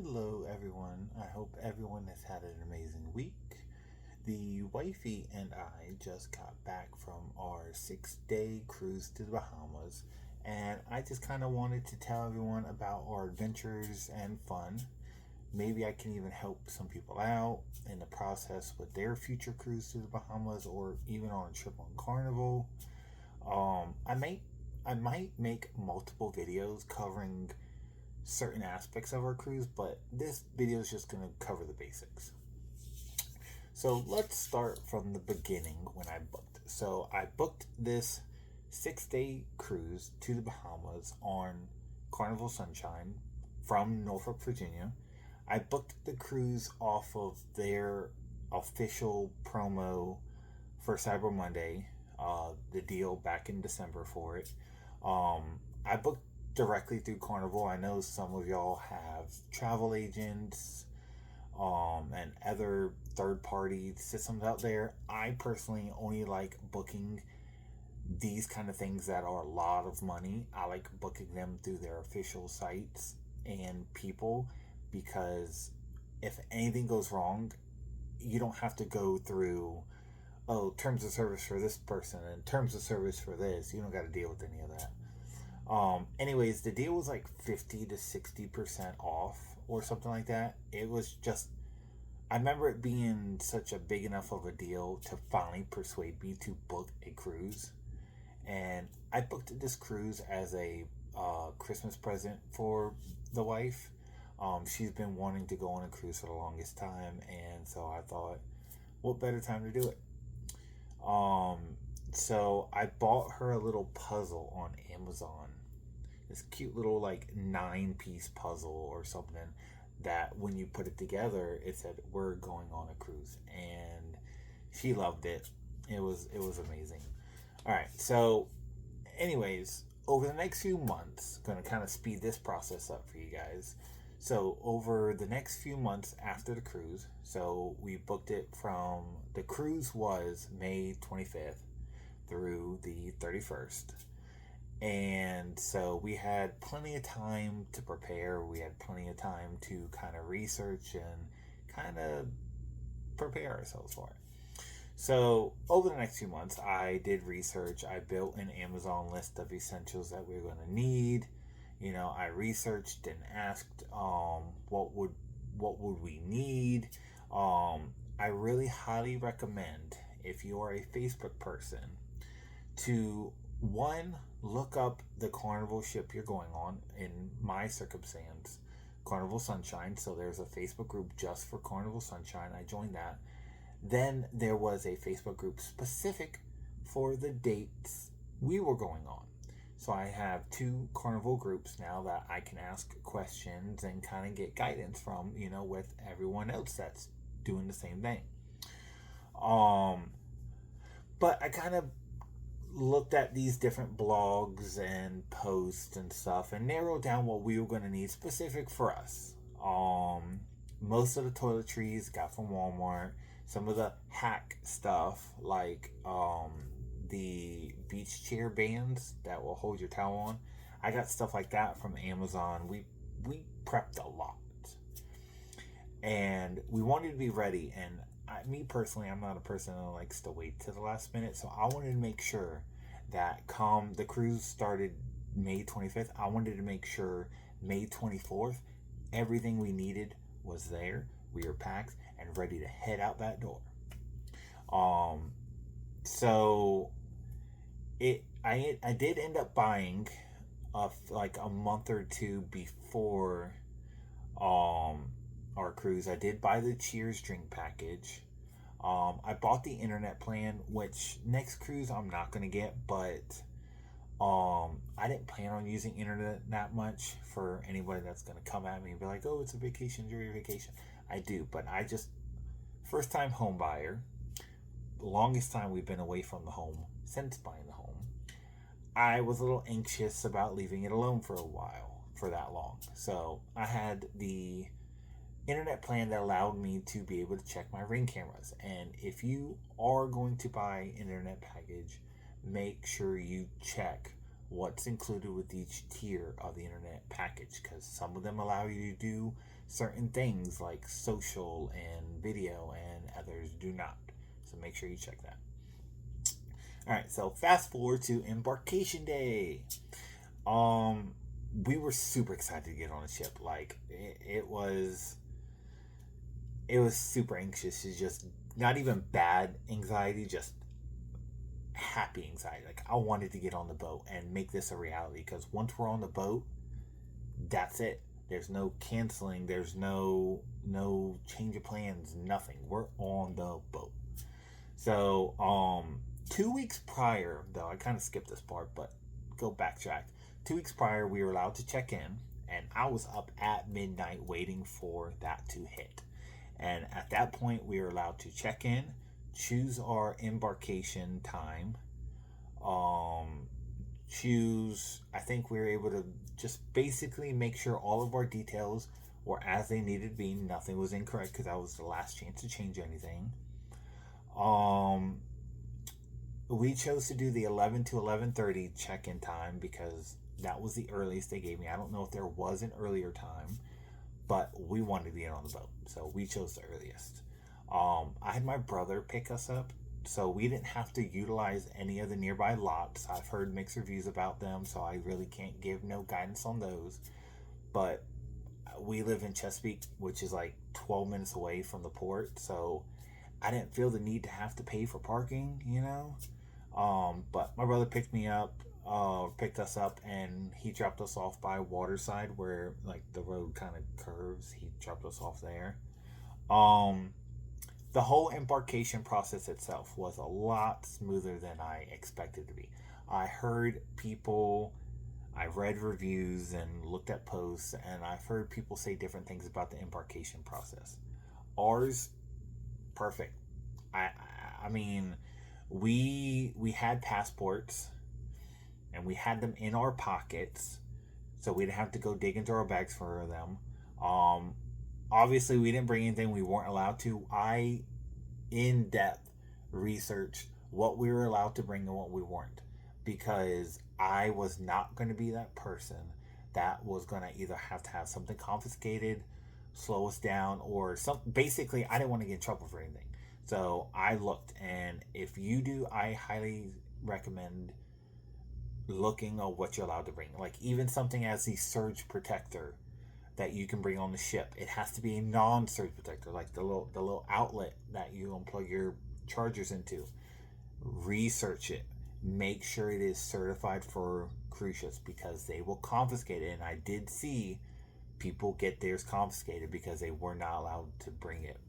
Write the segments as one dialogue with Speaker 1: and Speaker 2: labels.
Speaker 1: Hello, everyone. I hope everyone has had an amazing week. The wifey and I just got back from our 6 day cruise to the Bahamas, and I just kind of wanted to tell everyone about our adventures and fun. Maybe I can even help some people out in the process with their future cruise to the Bahamas or even on a trip on Carnival. I might make multiple videos covering certain aspects of our cruise, but this video is just going to cover the basics. So let's start from the beginning when I booked. So I booked this 6 day cruise to the Bahamas on Carnival Sunshine from Norfolk, Virginia. I booked the cruise off of their official promo for Cyber Monday, the deal back in December for it. I booked directly through Carnival. I know some of y'all have travel agents and other third party systems out there. I personally only like booking these kind of things that are a lot of money. I like booking them through their official sites and people, because if anything goes wrong, you don't have to go through, oh, terms of service for this person and terms of service for this. You don't got to deal with any of that. Anyways, the deal was like 50 to 60% off or something like that. It was just, I remember it being such a big enough of a deal to finally persuade me to book a cruise. And I booked this cruise as a Christmas present for the wife. She's been wanting to go on a cruise for the longest time, and so I thought, what better time to do it? So I bought her a little puzzle on Amazon. This cute little like 9 piece puzzle or something that when you put it together, it said we're going on a cruise, and she loved it. It was amazing. All right, so anyways, over the next few months, going to kind of speed this process up for you guys. So over the next few months after the cruise, so we booked it from, the cruise was May 25th through the 31st. And so we had plenty of time to prepare. We had plenty of time to kind of research and kind of prepare ourselves for it. So over the next few months, I did research. I built an Amazon list of essentials that we were going to need. I researched and asked, what would we need. I really highly recommend, if you are a Facebook person, to one, look up the Carnival ship you're going on. In my circumstance, Carnival Sunshine. So there's a Facebook group just for Carnival Sunshine. I joined that. Then there was a Facebook group specific for the dates we were going on. So I have 2 Carnival groups now that I can ask questions and kind of get guidance from, with everyone else that's doing the same thing. But I kind of looked at these different blogs and posts and stuff and narrowed down what we were going to need specific for us. Most of the toiletries got from Walmart. Some of the hack stuff, like the beach chair bands that will hold your towel on, I got stuff like that from Amazon. We prepped a lot, and we wanted to be ready. And me personally, I'm not a person that likes to wait to the last minute, so I wanted to make sure that the cruise started May 25th. I wanted to make sure May 24th, everything we needed was there. We were packed and ready to head out that door. So I did end up buying like a month or two before our cruise. I did buy the Cheers drink package. I bought the internet plan, which next cruise I'm not gonna get, but I didn't plan on using internet that much. For anybody that's gonna come at me and be like, oh, it's a vacation, enjoy your vacation. I do, but I just, first time home buyer, the longest time we've been away from the home since buying the home. I was a little anxious about leaving it alone for a while, for that long. So I had the internet plan that allowed me to be able to check my Ring cameras. And if you are going to buy an internet package, make sure you check what's included with each tier of the internet package, because some of them allow you to do certain things like social and video, and others do not. So make sure you check that. All right, so fast forward to embarkation day. Um, we were super excited to get on the ship. Like it was super anxious. It's just not even bad anxiety, just happy anxiety. Like I wanted to get on the boat and make this a reality because once we're on the boat, that's it. There's no canceling. There's no change of plans. Nothing. We're on the boat. So 2 weeks prior, though I kind of skipped this part, but go backtrack. 2 weeks prior, we were allowed to check in, and I was up at midnight waiting for that to hit. And at that point, we were allowed to check in, choose our embarkation time, choose, I think we were able to just basically make sure all of our details were as they needed to be. Nothing was incorrect because that was the last chance to change anything. We chose to do the 11 to 11:30 check-in time because that was the earliest they gave me. I don't know if there was an earlier time, but we wanted to get on the boat, so we chose the earliest. I had my brother pick us up, so we didn't have to utilize any of the nearby lots. I've heard mixed reviews about them, so I really can't give no guidance on those. But we live in Chesapeake, which is like 12 minutes away from the port, so I didn't feel the need to have to pay for parking, you know. But my brother picked us up, and he dropped us off by Waterside, where like the road kind of curves. He dropped us off there. Um, the whole embarkation process itself was a lot smoother than I expected to be. I heard people, I read reviews and looked at posts, and I've heard people say different things about the embarkation process. Ours, perfect. I mean, we had passports, and we had them in our pockets, so we didn't have to go dig into our bags for them. Um, Obviously, we didn't bring anything we weren't allowed to. I, in depth, researched what we were allowed to bring and what we weren't, because I was not going to be that person that was going to either have to have something confiscated, slow us down, or some. Basically, I didn't want to get in trouble for anything. So I looked, and if you do, I highly recommend looking at what you're allowed to bring. Like even something as the surge protector that you can bring on the ship. It has to be a non-surge protector, like the little outlet that you unplug your chargers into. Research it. Make sure it is certified for cruise ships because they will confiscate it. And I did see people get theirs confiscated because they were not allowed to bring it.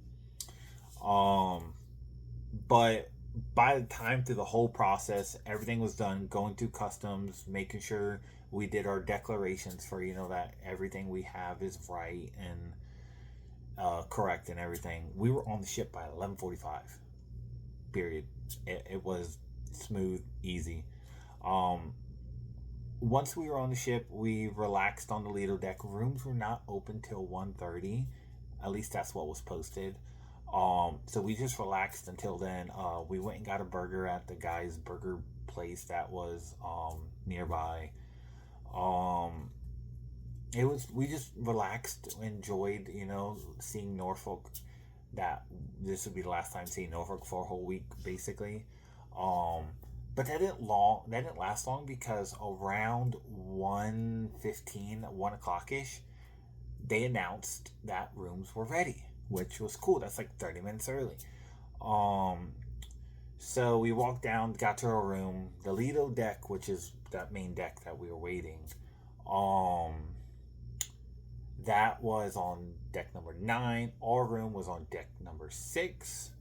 Speaker 1: But by the time through the whole process, everything was done, going through customs, making sure we did our declarations for, that everything we have is right and correct and everything. We were on the ship by 11:45. Period. It was smooth, easy. Um, Once we were on the ship, we relaxed on the Lido deck. Rooms were not open till 1:30. At least that's what was posted. So we just relaxed until then. We went and got a burger at the guy's burger place that was nearby. Um, we just relaxed, enjoyed, seeing Norfolk. That this would be the last time seeing Norfolk for a whole week, basically. Um, but that didn't last long because around 1:15, 1 o'clock ish, they announced that rooms were ready, which was cool. That's like 30 minutes early. Um, so we walked down, got to our room. The Lido deck, which is that main deck that we were waiting, um, that was on deck number 9. Our room was on deck number 6.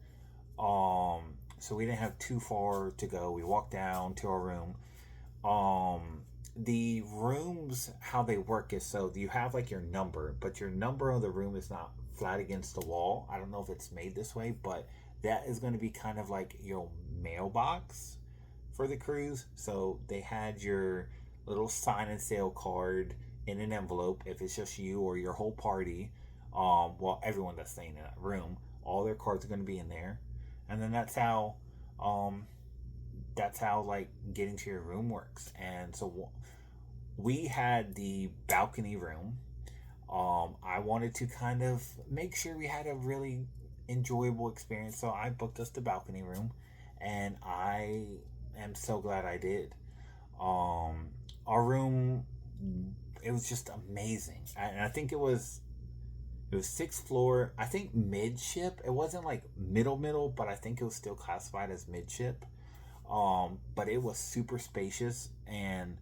Speaker 1: So we didn't have too far to go. We walked down to our room. The rooms, how they work is so you have like your number, but your number of the room is not flat against the wall. I don't know if it's made this way, but that is going to be kind of like your mailbox for the cruise. So they had your little sign and sale card in an envelope if it's just you or your whole party. Well, everyone that's staying in that room, all their cards are going to be in there, and then um, that's how like getting to your room works. And so we had the balcony room. I wanted to kind of make sure we had a really enjoyable experience, so I booked us the balcony room, and I am so glad I did. Um, our room, it was just amazing, and I think it was sixth floor. I think midship. It wasn't like middle, but I think it was still classified as midship. But it was super spacious and,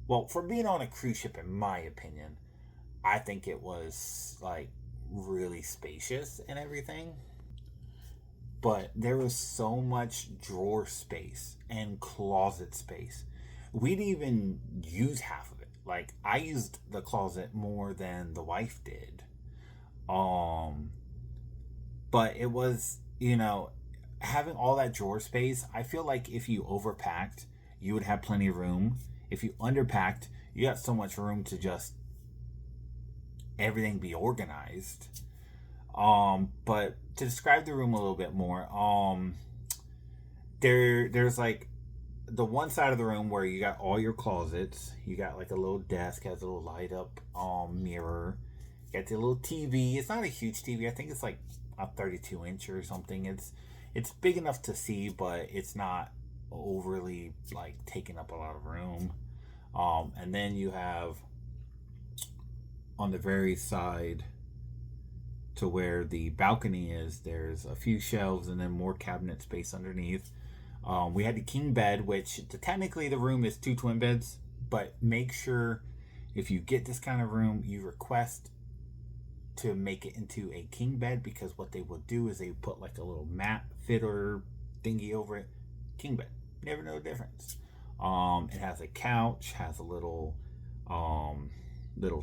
Speaker 1: well, for being on a cruise ship, in my opinion, I think it was like really spacious and everything. But there was so much drawer space and closet space. We didn't even use half of it. Like, I used the closet more than the wife did. Um, but it was, having all that drawer space. I feel like if you overpacked, you would have plenty of room. If you underpacked, you got so much room to just everything be organized. But to describe the room a little bit more, there's like the one side of the room where you got all your closets. You got like a little desk, has a little light up mirror. You got the little TV. It's not a huge TV. I think it's like a 32-inch or something. It's big enough to see, but it's not overly like taking up a lot of room. And then you have on the very side to where the balcony is, there's a few shelves and then more cabinet space underneath. We had the king bed, which technically the room is two twin beds, but make sure if you get this kind of room, you request to make it into a king bed, because what they will do is they put like a little mat fitter thingy over it. King bed. Never know the difference. It has a couch, has a little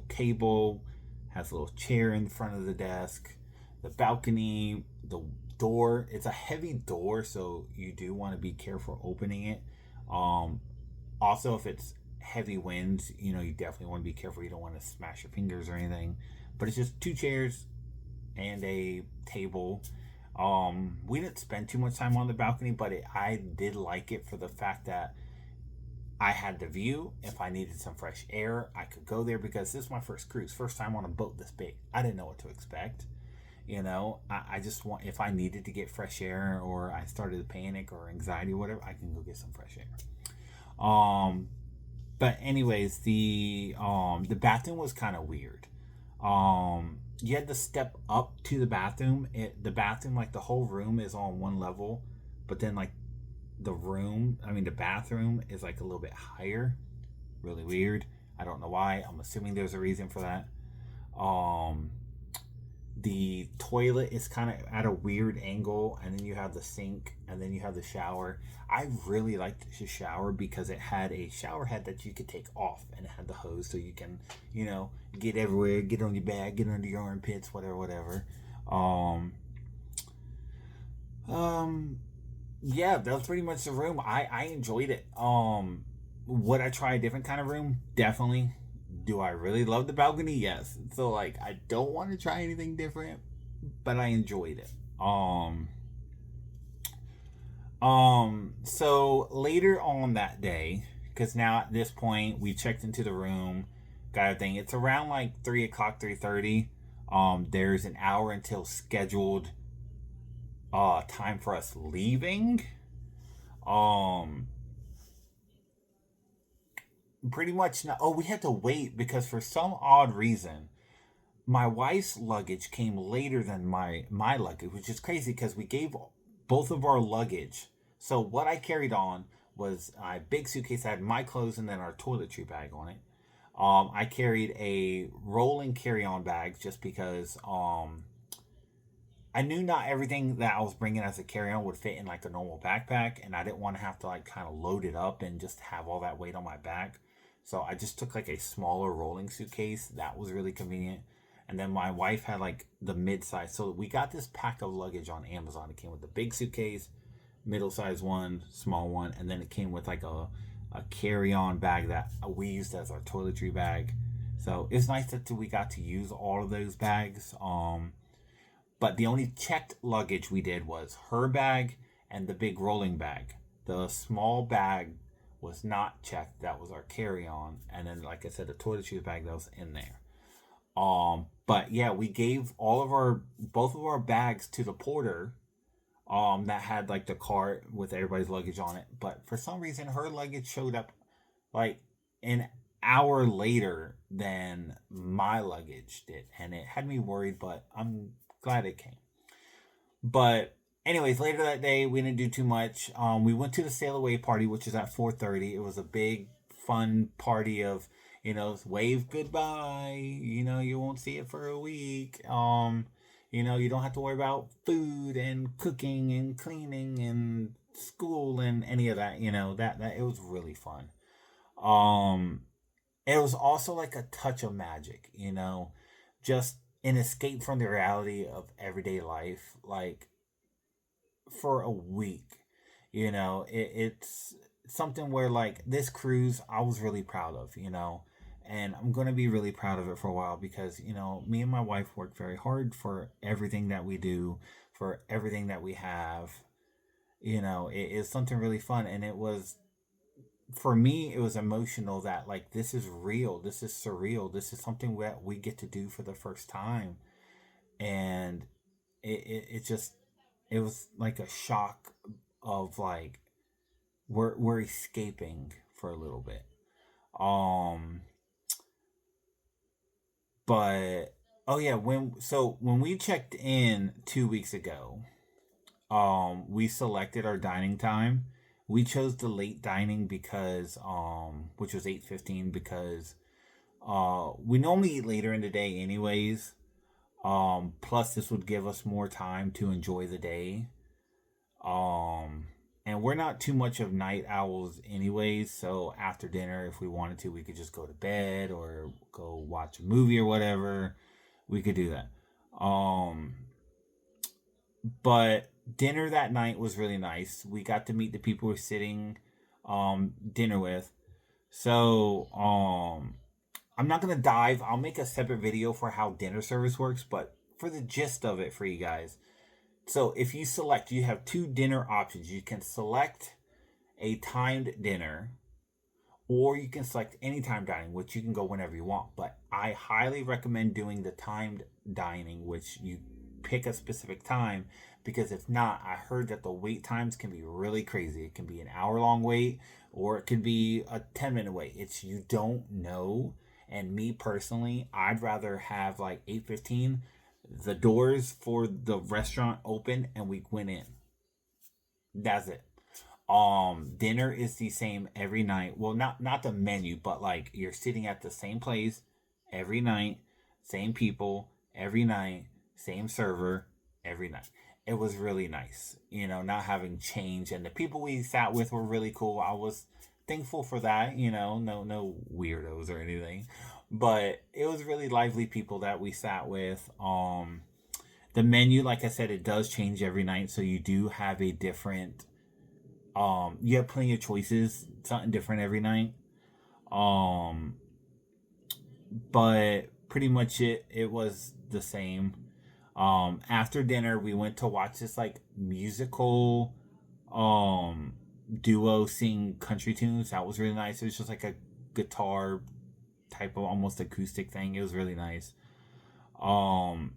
Speaker 1: table, has a little chair in front of the desk. The balcony, the door, it's a heavy door, so you do want to be careful opening it. Also, if it's heavy winds, you definitely want to be careful. You don't want to smash your fingers or anything. But it's just two chairs and a table. We didn't spend too much time on the balcony, but I did like it for the fact that I had the view. If I needed some fresh air, I could go there, because this is my first cruise, first time on a boat this big. I didn't know what to expect. I just want, if I needed to get fresh air or I started to panic or anxiety or whatever, I can go get some fresh air. But anyways, the bathroom was kind of weird. You had to step up to the bathroom. The bathroom, like the whole room is on one level, but then like the bathroom is like a little bit higher. Really weird. I don't know why. I'm assuming there's a reason for that. The toilet is kind of at a weird angle, and then you have the sink, and then you have the shower. I really liked the shower because it had a shower head that you could take off, and it had the hose, so you can, get everywhere, get on your back, get under your armpits, whatever. Yeah, that was pretty much the room. I enjoyed it. Would I try a different kind of room? Definitely. Do I really love the balcony? Yes. So like, I don't want to try anything different, but I enjoyed it. So later on that day, because now at this point we checked into the room, got everything. It's around like 3 o'clock, 3:30. There's an hour until scheduled time for us leaving. Pretty much not. Oh, we had to wait because for some odd reason, my wife's luggage came later than my luggage, which is crazy because we gave both of our luggage. So what I carried on was a big suitcase that had my clothes and then our toiletry bag on it. I carried a rolling carry-on bag just because I knew not everything that I was bringing as a carry-on would fit in like a normal backpack, and I didn't want to have to like kind of load it up and just have all that weight on my back. So I just took like a smaller rolling suitcase. That was really convenient. And then my wife had like the mid-size. So we got this pack of luggage on Amazon. It came with a big suitcase, middle-sized one, small one, and then it came with like a carry-on bag that we used as our toiletry bag. So it's nice that we got to use all of those bags. But the only checked luggage we did was her bag and the big rolling bag. The small bag was not checked. That was our carry-on. And then, like I said, the toiletries bag that was in there. But yeah, we gave both of our bags to the porter that had like the cart with everybody's luggage on it. But for some reason her luggage showed up like an hour later than my luggage did, and it had me worried, but I'm glad it came. But anyways, later that day we didn't do too much. We went to the sail away party, which is at 4:30. It was a big fun party of, wave goodbye. You won't see it for a week. You don't have to worry about food and cooking and cleaning and school and any of that. That it was really fun. Um, it was also like a touch of magic. Just an escape from the reality of everyday life. Like for a week. It's something where like this cruise I was really proud of, and I'm going to be really proud of it for a while because, me and my wife work very hard for everything that we do, for everything that we have. It is something really fun. And it was, for me, it was emotional that like this is real, this is surreal, this is something that we get to do for the first time. And it just, it was like a shock of like we're escaping for a little bit. Um, but oh yeah, when we checked in 2 weeks ago, we selected our dining time. We chose the late dining because which was 8:15 because we normally eat later in the day anyways. Plus this would give us more time to enjoy the day. Um, and we're not too much of night owls anyways, so after dinner, if we wanted to, we could just go to bed or go watch a movie or whatever. We could do that. Um, but dinner that night was really nice. We got to meet the people we're sitting dinner with. So, I'm not gonna dive. I'll make a separate video for how dinner service works, but for the gist of it for you guys, so if you select, you have two dinner options. You can select a timed dinner, or you can select anytime dining, which you can go whenever you want. But I highly recommend doing the timed dining, which you pick a specific time, because if not, I heard that the wait times can be really crazy. It can be an hour long wait, or it could be a 10-minute wait. It's, you don't know. And me personally, I'd rather have like 8:15, the doors for the restaurant open, and we went in. That's it. Dinner is the same every night. Well, not the menu, but like you're sitting at the same place every night, same people every night, same server every night. It was really nice, not having change, and the people we sat with were really cool. I was thankful for that, no weirdos or anything. But it was really lively people that we sat with. The menu, like I said, it does change every night, so you do have a different, you have plenty of choices, something different every night. um but pretty much it was the same. After dinner we went to watch this like musical um duo sing country tunes. That was really nice. It was just like a guitar type of almost acoustic thing. It was really nice. um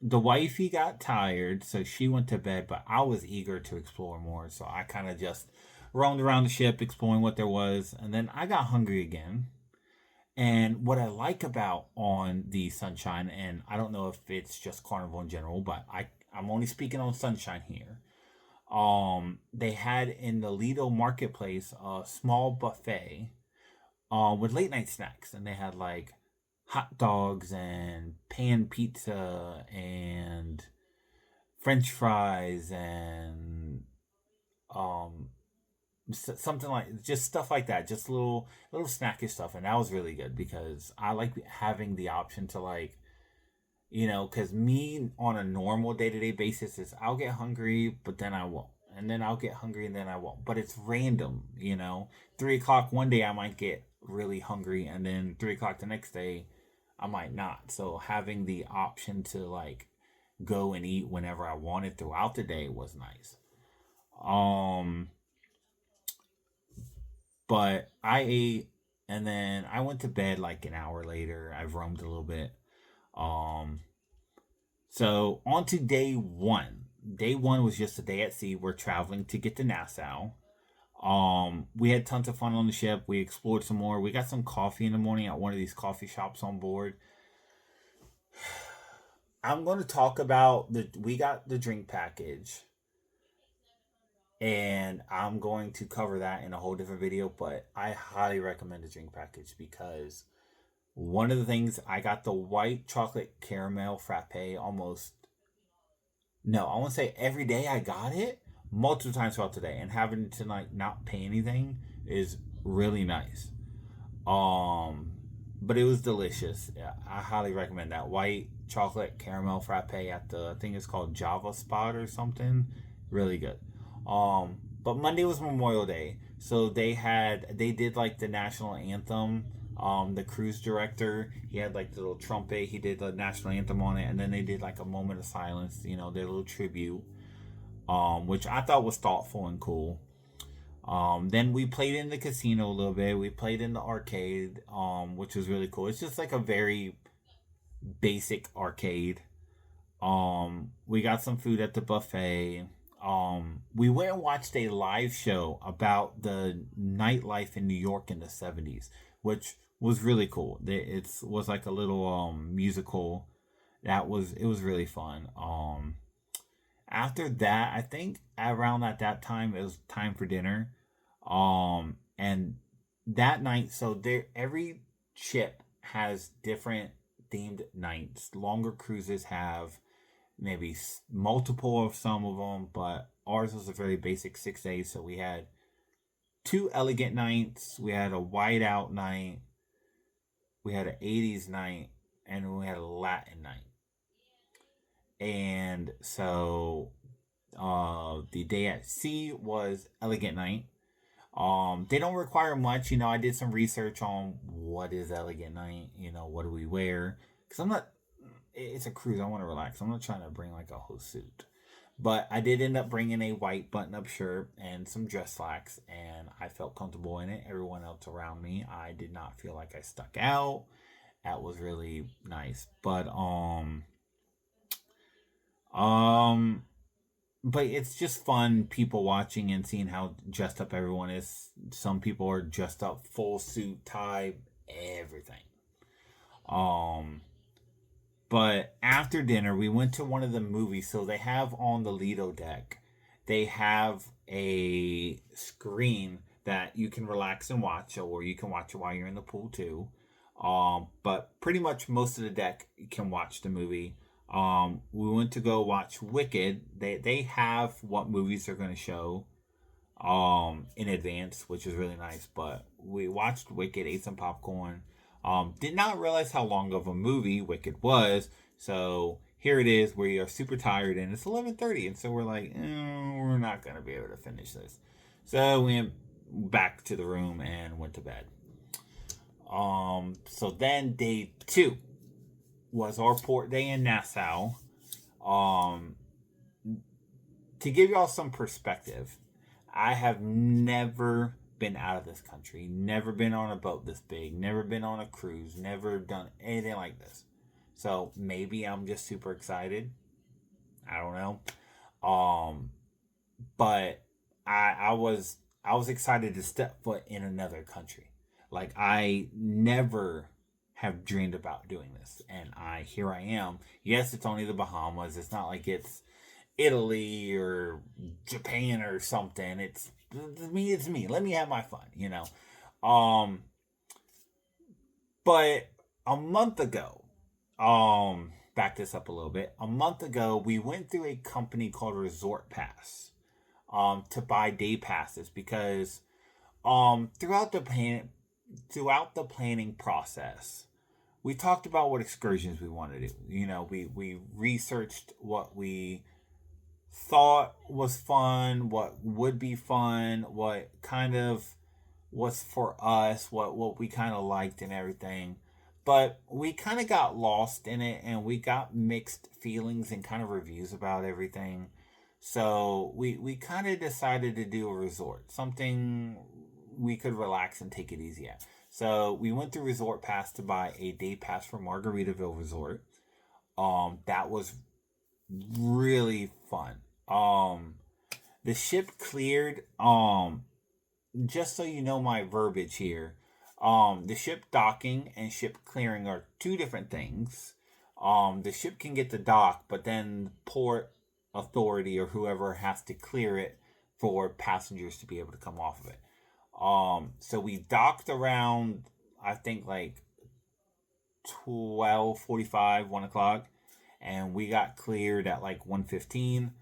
Speaker 1: the wifey got tired, so she went to bed, but I was eager to explore more, so I kind of just roamed around the ship exploring what there was, and then I got hungry again. And what I like about on the Sunshine, and I don't know if it's just Carnival in general, but I'm only speaking on Sunshine here. They had in the Lido Marketplace a small buffet with late night snacks, and they had like hot dogs and pan pizza and French fries and um something like just stuff like that, just little snacky stuff, and that was really good because I like having the option to like, because me on a normal day-to-day basis is I'll get hungry but then I won't, and then I'll get hungry and then I won't, but it's random. 3 o'clock one day I might get really hungry, and then 3 o'clock the next day I might not. So having the option to like go and eat whenever I wanted throughout the day was nice. um but I ate, and then I went to bed like an hour later. I've roamed a little bit. Um, so on to day one. Day one was just a day at sea. We're traveling to get to Nassau. We had tons of fun on the ship. We explored some more. We got some coffee in the morning at one of these coffee shops on board. I'm going to talk about we got the drink package, and I'm going to cover that in a whole different video, but I highly recommend the drink package because one of the things I got the white chocolate caramel frappe almost, no, I want to say every day I got it multiple times throughout the day, and having to like not pay anything is really nice. Um, but it was delicious. Yeah, I highly recommend that white chocolate caramel frappe at the, I think it's called Java Spot or something. Really good. But Monday was Memorial Day, so they did like the national anthem. The cruise director, he had like the little trumpet. He did the national anthem on it, and then they did like a moment of silence. You know, their little tribute, which I thought was thoughtful and cool. Then we played in the casino a little bit. We played in the arcade, which was really cool. It's just like a very basic arcade. We got some food at the buffet. We went and watched a live show about the nightlife in New York in the 70s, which was really cool. It was like a little musical. It was really fun. After that, I think around at that time it was time for dinner. And that night, so there every ship has different themed nights. Longer cruises have maybe multiple of some of them, but ours was a very basic 6 days. So we had two elegant nights, we had a whiteout night, we had an 80s night, and we had a Latin night. And so the day at sea was elegant night. They don't require much. You know, I did some research on what is elegant night. You know, what do we wear? Because I'm not. It's a cruise. I want to relax. I'm not trying to bring like a whole suit. But I did end up bringing a white button-up shirt and some dress slacks, and I felt comfortable in it. Everyone else around me, I did not feel like I stuck out. That was really nice. Um, but it's just fun people watching and seeing how dressed up everyone is. Some people are dressed up full suit, tie, everything. Um, but after dinner, we went to one of the movies. So they have on the Lido deck, they have a screen that you can relax and watch, or you can watch it while you're in the pool too. But pretty much most of the deck can watch the movie. We went to go watch Wicked. They have what movies they're going to show in advance, which is really nice. But we watched Wicked, ate some popcorn. Did not realize how long of a movie Wicked was. So here it is. We are super tired, and it's 11:30, and so we're like, we're not going to be able to finish this. So we went back to the room and went to bed. So then day two was our port day in Nassau. Um, to give y'all some perspective, I have never been out of this country, never been on a boat this big, never been on a cruise, never done anything like this. So maybe I'm just super excited. I don't know. Um, but I was excited to step foot in another country. Like I never have dreamed about doing this, and here I am. Yes, it's only the Bahamas. It's not like it's Italy or Japan or something. It's me. It's me. Let me have my fun. You know. Um, but a month ago, back this up a little bit. A month ago, we went through a company called Resort Pass, to buy day passes because, throughout the planning process, we talked about what excursions we wanted to do. You know, we researched what we thought was fun, what would be fun, what kind of was for us, what we kind of liked and everything. But we kind of got lost in it, and we got mixed feelings and kind of reviews about everything. So we kind of decided to do a resort, something we could relax and take it easy at. So we went through Resort Pass to buy a day pass for Margaritaville Resort. That was really fun. The ship cleared. Just so you know my verbiage here, the ship docking and ship clearing are two different things. The ship can get to dock, but then port authority or whoever has to clear it for passengers to be able to come off of it. So we docked around, I think, like 12:45, 1 o'clock, and we got cleared at like 1:15.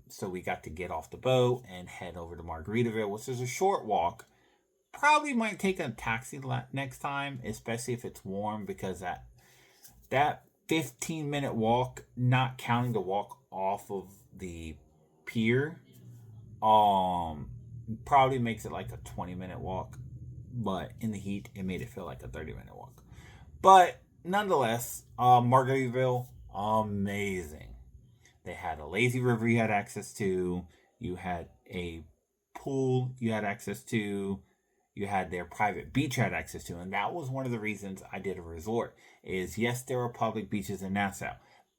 Speaker 1: So we got to get off the boat and head over to Margaritaville, which is a short walk. Probably might take a taxi next time, especially if it's warm, because that 15-minute walk, not counting the walk off of the pier, probably makes it like a 20-minute walk. But in the heat, it made it feel like a 30-minute walk. But nonetheless, Margaritaville, amazing. They had a lazy river you had access to. You had a pool you had access to. You had their private beach you had access to. And that was one of the reasons I did a resort. Is yes, there are public beaches in Nassau.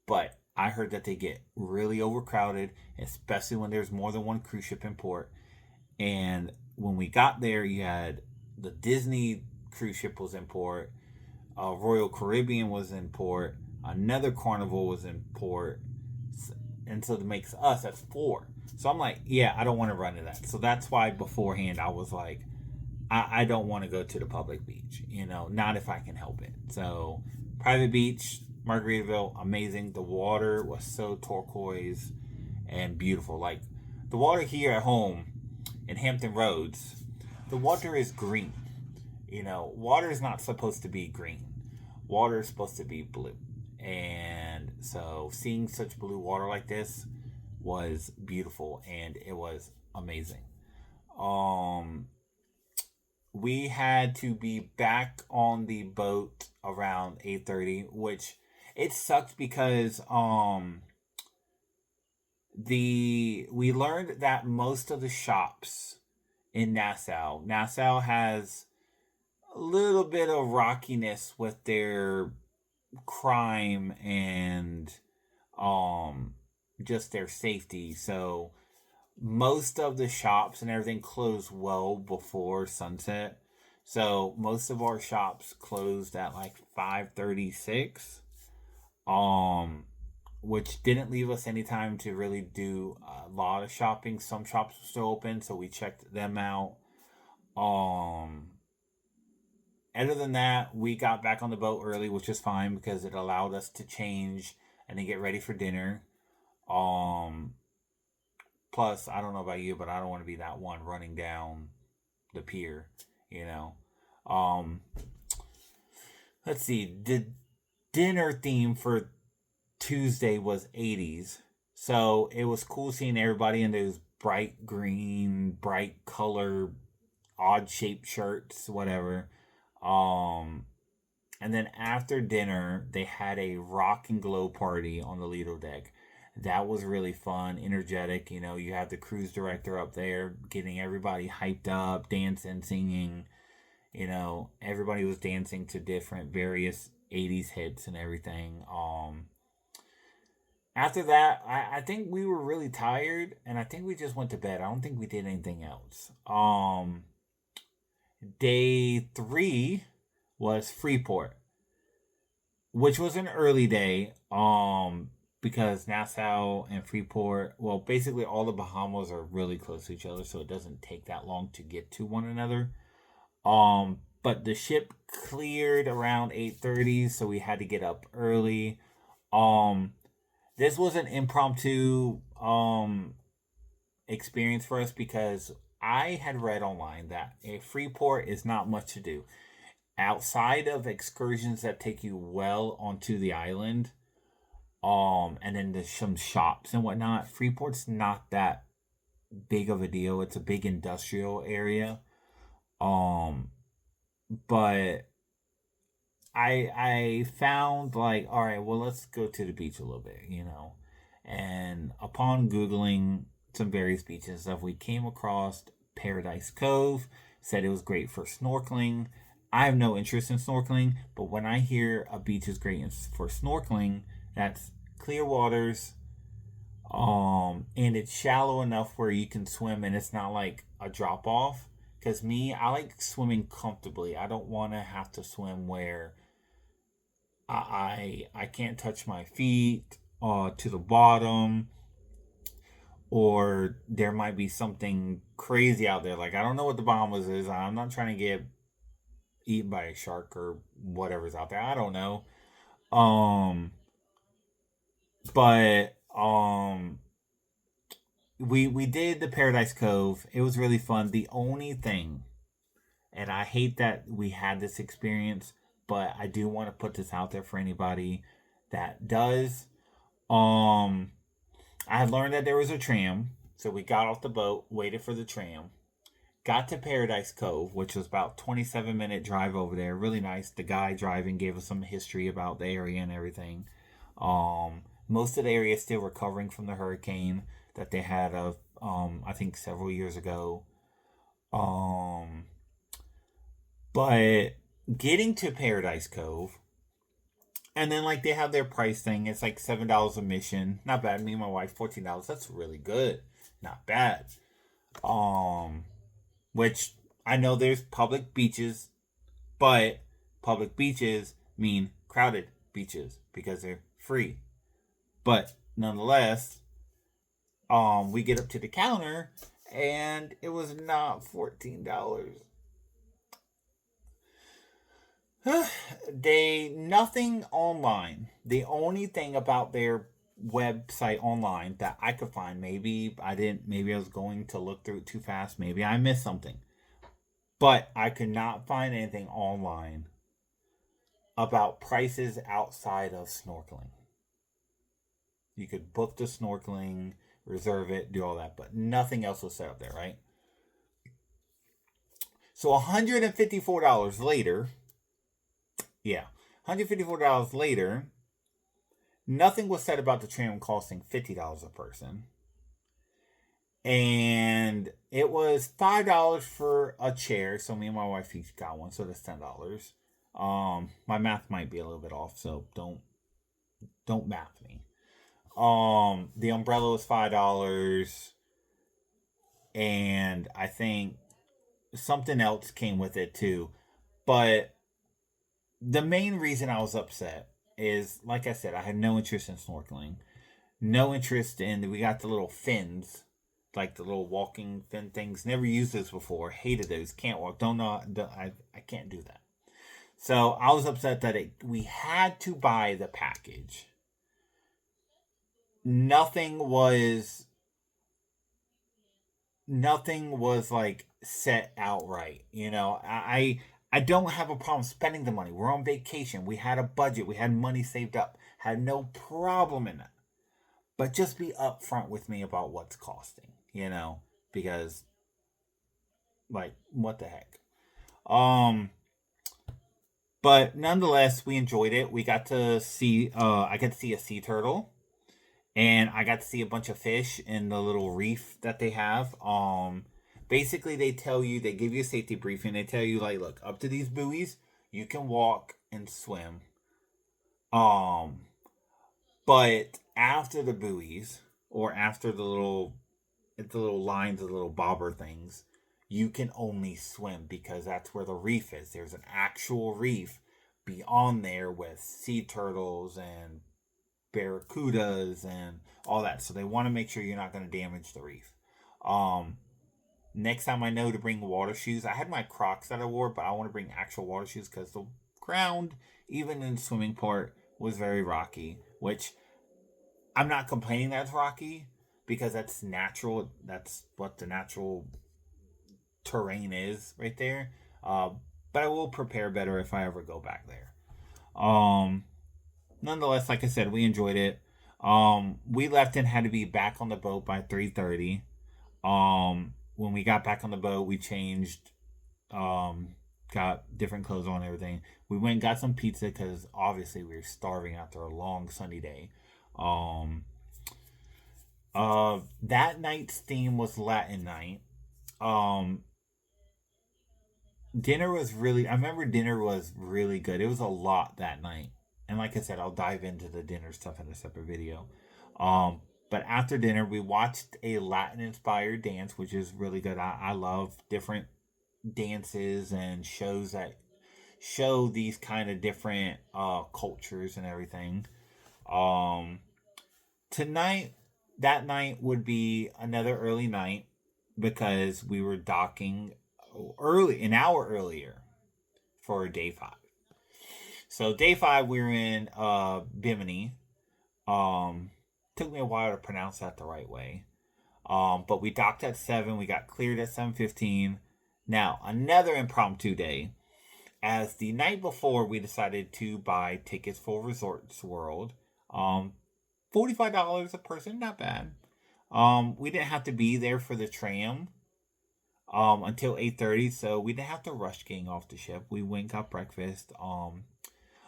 Speaker 1: But I heard that they get really overcrowded, especially when there's more than one cruise ship in port. And when we got there, you had the Disney cruise ship was in port. Royal Caribbean was in port. Another Carnival was in port. And so it makes us, that's 4. So I'm like, yeah, I don't want to run to that. So that's why beforehand I was like, I don't want to go to the public beach. Not if I can help it. So private beach, Margaritaville, amazing. The water was so turquoise and beautiful. Like the water here at home in Hampton Roads, the water is green. Water is not supposed to be green. Water is supposed to be blue. And so seeing such blue water like this was beautiful, and it was amazing. We had to be back on the boat around 8:30, which it sucked because we learned that most of the shops in Nassau has a little bit of rockiness with their crime and just their safety. So most of the shops and everything closed well before sunset. So most of our shops closed at like 5:36. Which didn't leave us any time to really do a lot of shopping. Some shops were still open, so we checked them out. Other than that, we got back on the boat early, which is fine because it allowed us to change and then get ready for dinner. Plus, I don't know about you, but I don't want to be that one running down the pier, Let's see. The dinner theme for Tuesday was 80s. So it was cool seeing everybody in those bright green, bright color, odd shaped shirts, whatever. And then after dinner, they had a rock and glow party on the Lido deck. That was really fun, energetic. You had the cruise director up there getting everybody hyped up, dancing, singing. Everybody was dancing to different various 80s hits and everything. After that, I think we were really tired, and I think we just went to bed. I don't think we did anything else. Day 3 was Freeport, which was an early day. Because Nassau and Freeport, well, basically all the Bahamas are really close to each other, so it doesn't take that long to get to one another. But the ship cleared around 8:30, so we had to get up early. This was an impromptu experience for us because I had read online that a Freeport is not much to do. Outside of excursions that take you well onto the island, and then there's some shops and whatnot, Freeport's not that big of a deal. It's a big industrial area. But I found like, all right, well, let's go to the beach a little bit, And upon Googling some various beaches and stuff, we came across Paradise Cove, said it was great for snorkeling. I have no interest in snorkeling, but when I hear a beach is great for snorkeling, that's clear waters, and it's shallow enough where you can swim and it's not like a drop off. Because me, I like swimming comfortably. I don't want to have to swim where I can't touch my feet to the bottom, or there might be something crazy out there. Like I don't know what the Bahamas is. I'm not trying to get eaten by a shark or whatever's out there. I don't know. Um, but we did the Paradise Cove. It was really fun. The only thing, and I hate that we had this experience, but I do want to put this out there for anybody that does. Um, I had learned that there was a tram, so we got off the boat, waited for the tram, got to Paradise Cove, which was about 27-minute drive over there. Really nice. The guy driving gave us some history about the area and everything. Most of the area is still recovering from the hurricane that they had of I think several years ago. Um, but getting to Paradise Cove, and then like they have their price thing. It's like $7 admission. Not bad. Me and my wife, $14. That's really good. Not bad. Um, which I know there's public beaches, but public beaches mean crowded beaches because they're free. But nonetheless, we get up to the counter and it was not $14. They nothing online. The only thing about their website online that I could find, maybe I was going to look through it too fast, maybe I missed something. But I could not find anything online about prices outside of snorkeling. You could book the snorkeling, reserve it, do all that, but nothing else was set up there, right? So $154 later, yeah, $154 later, nothing was said about the tram costing $50 a person. And it was $5 for a chair. So me and my wife each got one, so that's $10. My math might be a little bit off, so don't math me. The umbrella was $5, and I think something else came with it too. But the main reason I was upset is, like I said, I had no interest in snorkeling, no interest in. We got the little fins, like the little walking fin things. Never used those before. Hated those. Can't walk. Don't know. I can't do that. So I was upset that we had to buy the package. Nothing was like set outright. I don't have a problem spending the money. We're on vacation. We had a budget. We had money saved up. Had no problem in that. But just be upfront with me about what's costing, because like what the heck. Um but nonetheless, we enjoyed it. We got to see I got to see a sea turtle, and I got to see a bunch of fish in the little reef that they have. Basically they give you a safety briefing. They tell you, like, look, up to these buoys, you can walk and swim. Um but after the buoys, or after the little lines, the little bobber things, you can only swim because that's where the reef is. There's an actual reef beyond there with sea turtles and barracudas and all that. So they want to make sure you're not going to damage the reef. Um, Next time I know to bring water shoes. I had my Crocs that I wore, but I want to bring actual water shoes because the ground, even in the swimming part, was very rocky. Which I'm not complaining that's rocky because that's natural. That's what the natural terrain is right there. But I will prepare better if I ever go back there. Um, Nonetheless, like I said, we enjoyed it. We left and had to be back on the boat by 3:30. When we got back on the boat, we changed, got different clothes on and everything. We went and got some pizza because obviously we were starving after a long sunny day. Um, that night's theme was Latin night. Um, dinner was really, I remember dinner was really good. It was a lot that night. And like I said, I'll dive into the dinner stuff in a separate video. Um, but after dinner, we watched a Latin inspired dance, which is really good. I love different dances and shows that show these kind of different cultures and everything. Um, Tonight, that night would be another early night because we were docking early, an hour earlier for day 5. So day 5, we were in Bimini. Um, Took me a while to pronounce that the right way. But we docked at 7. We got cleared at 7:15. Now another impromptu day. As the night before, we decided to buy tickets for Resorts World. $45 a person, not bad. We didn't have to be there for the tram until 8:30, so we didn't have to rush getting off the ship. We went got breakfast.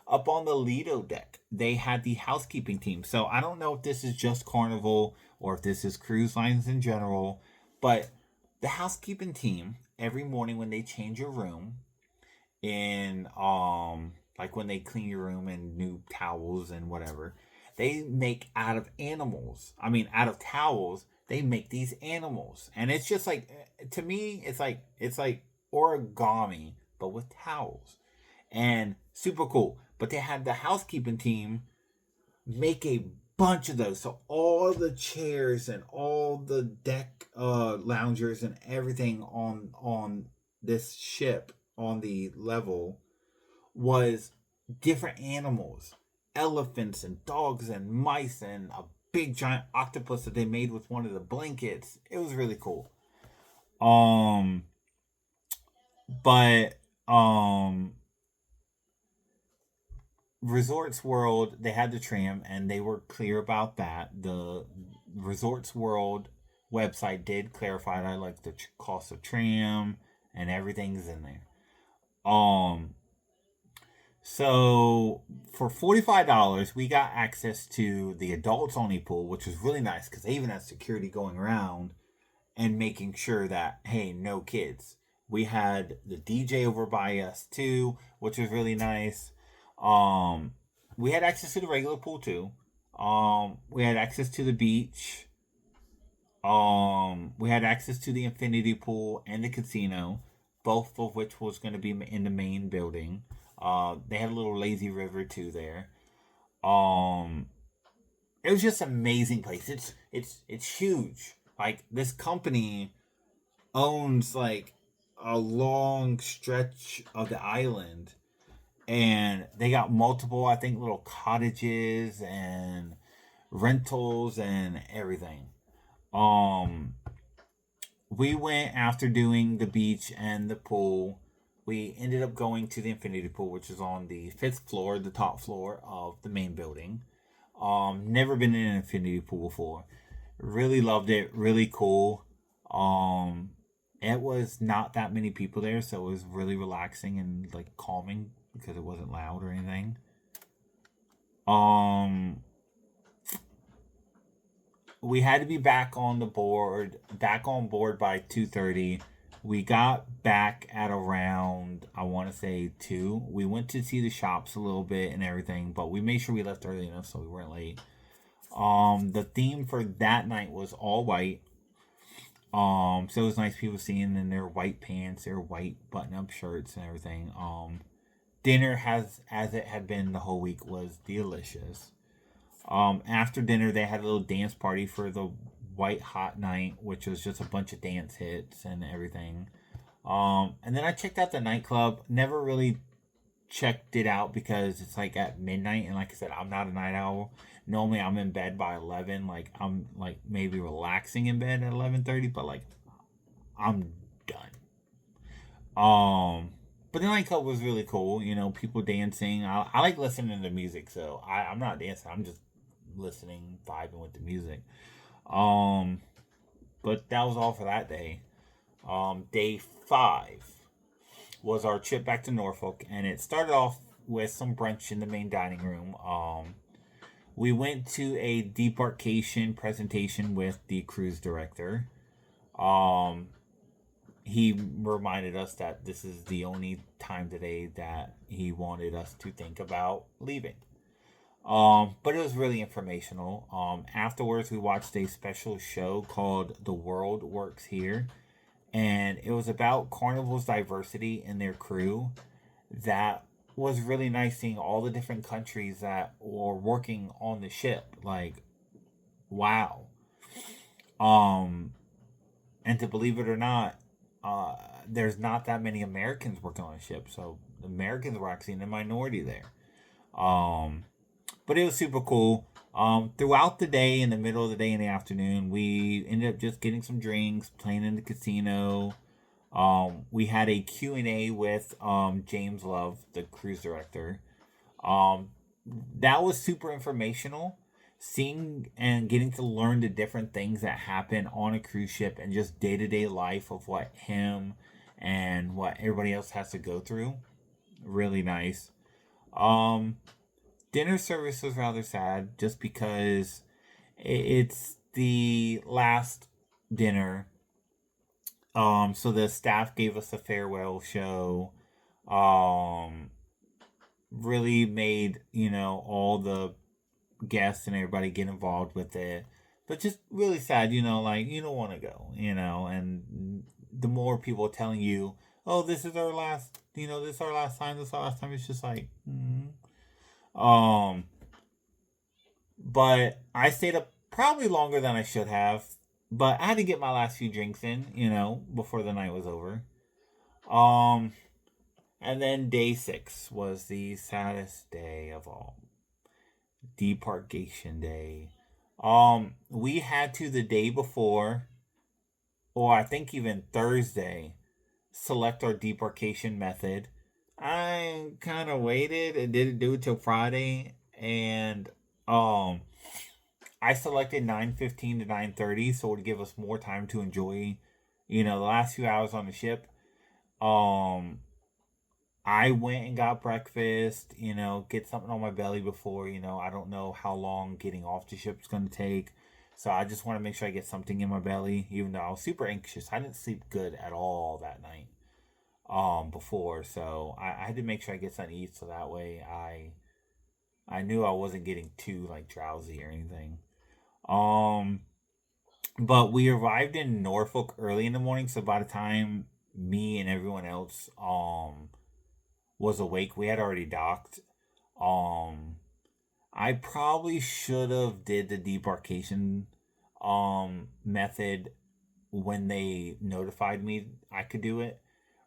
Speaker 1: Up on the Lido deck, they had the housekeeping team. So I don't know if this is just Carnival or if this is cruise lines in general, but the housekeeping team every morning when they change your room in like when they clean your room and new towels and whatever, they make out of animals. I mean, out of towels, they make these animals, and it's just like, to me, it's like origami but with towels, and super cool. But they had the housekeeping team make a bunch of those, so all the chairs and all the deck loungers and everything on this ship on the level was different animals, elephants and dogs and mice and a big giant octopus that they made with one of the blankets. It was really cool. Um but Resorts World, they had the tram and they were clear about that. The Resorts World website did clarify that, like the cost of tram and everything's in there. Um So for $45, we got access to the adults only pool, which was really nice because they even had security going around and making sure that, hey, no kids. We had the DJ over by us too, which was really nice. Um, we had access to the regular pool too. We had access to the beach. We had access to the infinity pool and the casino, both of which was going to be in the main building. They had a little lazy river too there. Um, it was just an amazing place. It's huge. Like, this company owns like a long stretch of the island, and they got multiple, I think, little cottages and rentals and everything. Um, we went after doing the beach and the pool. We ended up going to the infinity pool, which is on the 5th floor, the top floor of the main building. Never been in an infinity pool before. Really loved it. Really cool. Um, it was not that many people there, so it was really relaxing and like calming because it wasn't loud or anything. Um, we had to be back on board by 2:30. We got back at around, I want to say 2. We went to see the shops a little bit and everything, but we made sure we left early enough so we weren't late. The theme for that night was all white. So it was nice people seeing in their white pants, their white button-up shirts and everything. Dinner, has as it had been the whole week, was delicious. After dinner, they had a little dance party for the White Hot Night, which was just a bunch of dance hits and everything. And then I checked out the nightclub. Never really checked it out because it's like at midnight, and like I said, I'm not a night owl. Normally, I'm in bed by 11. Like, I'm like maybe relaxing in bed at 11:30, but like I'm done. But the nightclub was really cool. You know, people dancing. I like listening to music, so I'm not dancing. I'm just listening, vibing with the music. Um, but that was all for that day. Day 5 was our trip back to Norfolk, and it started off with some brunch in the main dining room. We went to a debarkation presentation with the cruise director. Um, he reminded us that this is the only time today that he wanted us to think about leaving. But it was really informational. Afterwards, we watched a special show called The World Works Here, and it was about Carnival's diversity in their crew. That was really nice seeing all the different countries that were working on the ship. Like, wow. Um, and to believe it or not, uh, there's not that many Americans working on the ship, so Americans were actually in the minority there. Um, but it was super cool. Throughout the day, in the middle of the day, in the afternoon, we ended up just getting some drinks, playing in the casino. We had a Q&A with James Love, the cruise director. Um, that was super informational. Seeing and getting to learn the different things that happen on a cruise ship and just day to day life of what him and what everybody else has to go through. Really nice. Um, Dinner service was rather sad just because it's the last dinner. So the staff gave us a farewell show. Um, really made, all the guests and everybody get involved with it. But just really sad, like you don't want to go, and the more people telling you, oh, this is our last, this is our last time, this is our last time, it's just like, Um, but I stayed up probably longer than I should have. But I had to get my last few drinks in, before the night was over. Um, and then day 6 was the saddest day of all. Departation day. We had to the day before, or I think even Thursday, select our debarkation method. I kind of waited and didn't do it till Friday, and um, I selected 9:15 to 9:30, so it would give us more time to enjoy, the last few hours on the ship. Um, I went and got breakfast, get something on my belly before, I don't know how long getting off the ship is going to take. So I just want to make sure I get something in my belly, even though I was super anxious. I didn't sleep good at all that night before. So I had to make sure I get something to eat so that way I knew I wasn't getting too like drowsy or anything. Um but we arrived in Norfolk early in the morning, so by the time me and everyone else was awake, we had already docked. Um, I probably should have did the debarkation method when they notified me I could do it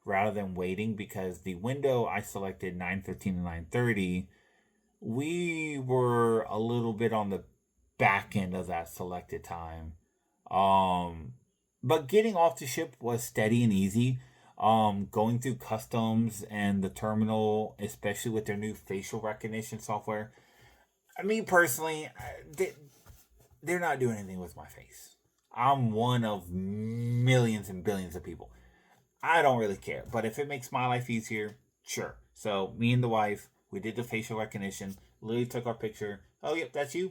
Speaker 1: rather than waiting, because the window I selected 9:15 to 9:30, we were a little bit on the back end of that selected time. Um, but getting off the ship was steady and easy. Going through customs and the terminal, especially with their new facial recognition software. I mean, personally, they're not doing anything with my face. I'm one of millions and billions of people. I don't really care. But if it makes my life easier, sure. So, me and the wife, we did the facial recognition. Lily took our picture. Oh, yep, that's you.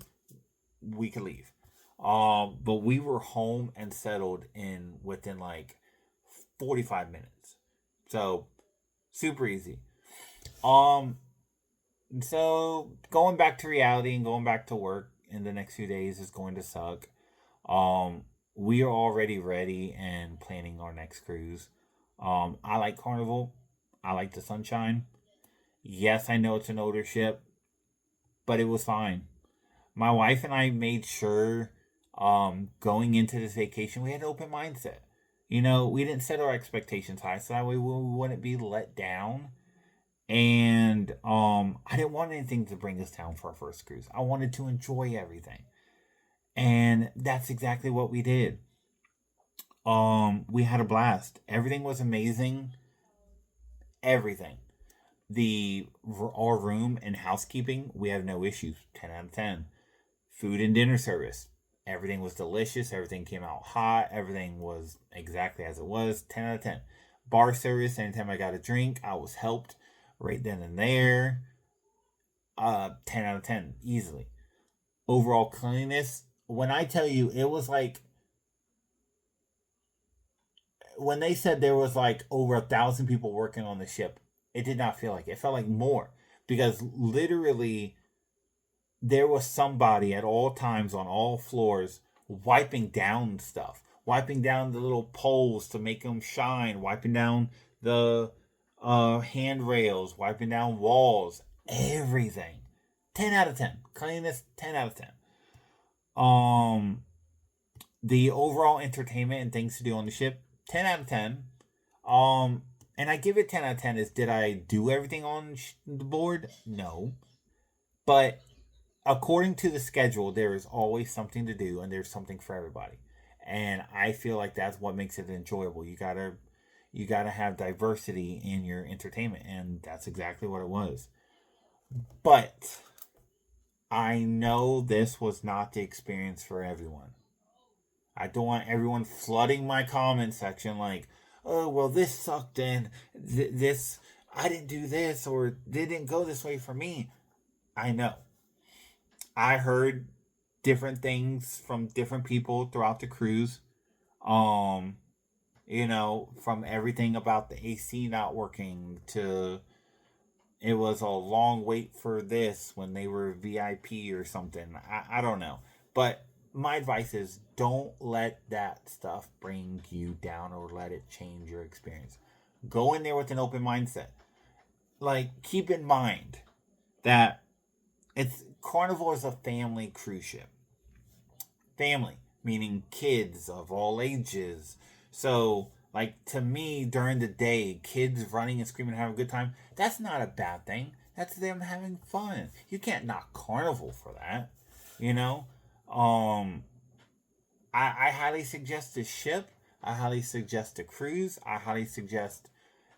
Speaker 1: We can leave. But we were home and settled in within like 45 minutes. So super easy. Um so going back to reality and going back to work in the next few days is going to suck. We are already ready and planning our next cruise. I like Carnival. I like the Sunshine. Yes, I know it's an older ship, but it was fine. My wife and I made sure going into this vacation we had an open mindset. We didn't set our expectations high, so that way we wouldn't be let down. And I didn't want anything to bring us down for our first cruise. I wanted to enjoy everything. And that's exactly what we did. We had a blast. Everything was amazing. Everything. Our room and housekeeping, we have no issues. 10 out of 10. Food and dinner service. Everything was delicious. Everything came out hot. Everything was exactly as it was. 10 out of 10. Bar service. Anytime I got a drink, I was helped right then and there. 10 out of 10. Easily. Overall cleanliness. When I tell you, it was like when they said there was like over 1,000 people working on the ship, it did not feel like it. It felt like more, because literally there was somebody at all times on all floors wiping down stuff, wiping down the little poles to make them shine, wiping down the handrails, wiping down walls, everything. 10 out of 10. Cleanliness, 10 out of 10. The overall entertainment and things to do on the ship, 10 out of 10. And I give it 10 out of 10 is, did I do everything on the board? No. But according to the schedule, there is always something to do, and there's something for everybody. And I feel like that's what makes it enjoyable. You gotta have diversity in your entertainment, and that's exactly what it was. But I know this was not the experience for everyone. I don't want everyone flooding my comment section like, oh, well, this sucked, and this, I didn't do this, or it didn't go this way for me. I know. I heard different things from different people throughout the cruise. Um, from everything about the AC not working to it was a long wait for this when they were VIP or something. I don't know. But my advice is, don't let that stuff bring you down or let it change your experience. Go in there with an open mindset. Like, keep in mind that Carnival is a family cruise ship. Family, meaning kids of all ages. So, like, to me, during the day, kids running and screaming and having a good time, that's not a bad thing. That's them having fun. You can't knock Carnival for that. You know? I highly suggest the ship. I highly suggest the cruise. I highly suggest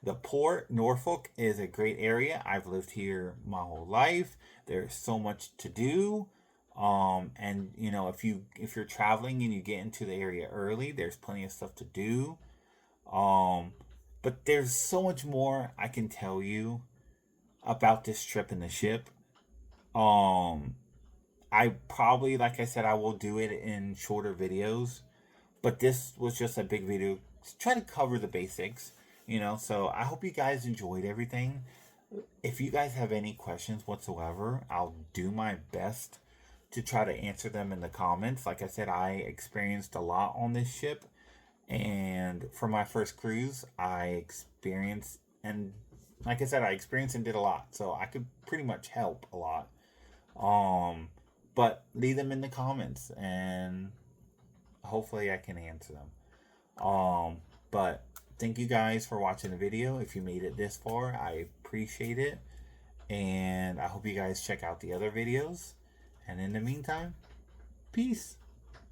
Speaker 1: the port. Norfolk is a great area. I've lived here my whole life. There's so much to do. And if you're traveling and you get into the area early, there's plenty of stuff to do. But there's so much more I can tell you about this trip in the ship. I probably, like I said, I will do it in shorter videos, but this was just a big video to try to cover the basics, so I hope you guys enjoyed everything. If you guys have any questions whatsoever, I'll do my best to try to answer them in the comments. Like I said, I experienced a lot on this ship, and for my first cruise, I experienced and did a lot, so I could pretty much help a lot. But leave them in the comments, and hopefully I can answer them. But thank you guys for watching the video. If you made it this far, I appreciate it, and I hope you guys check out the other videos. And in the meantime, peace.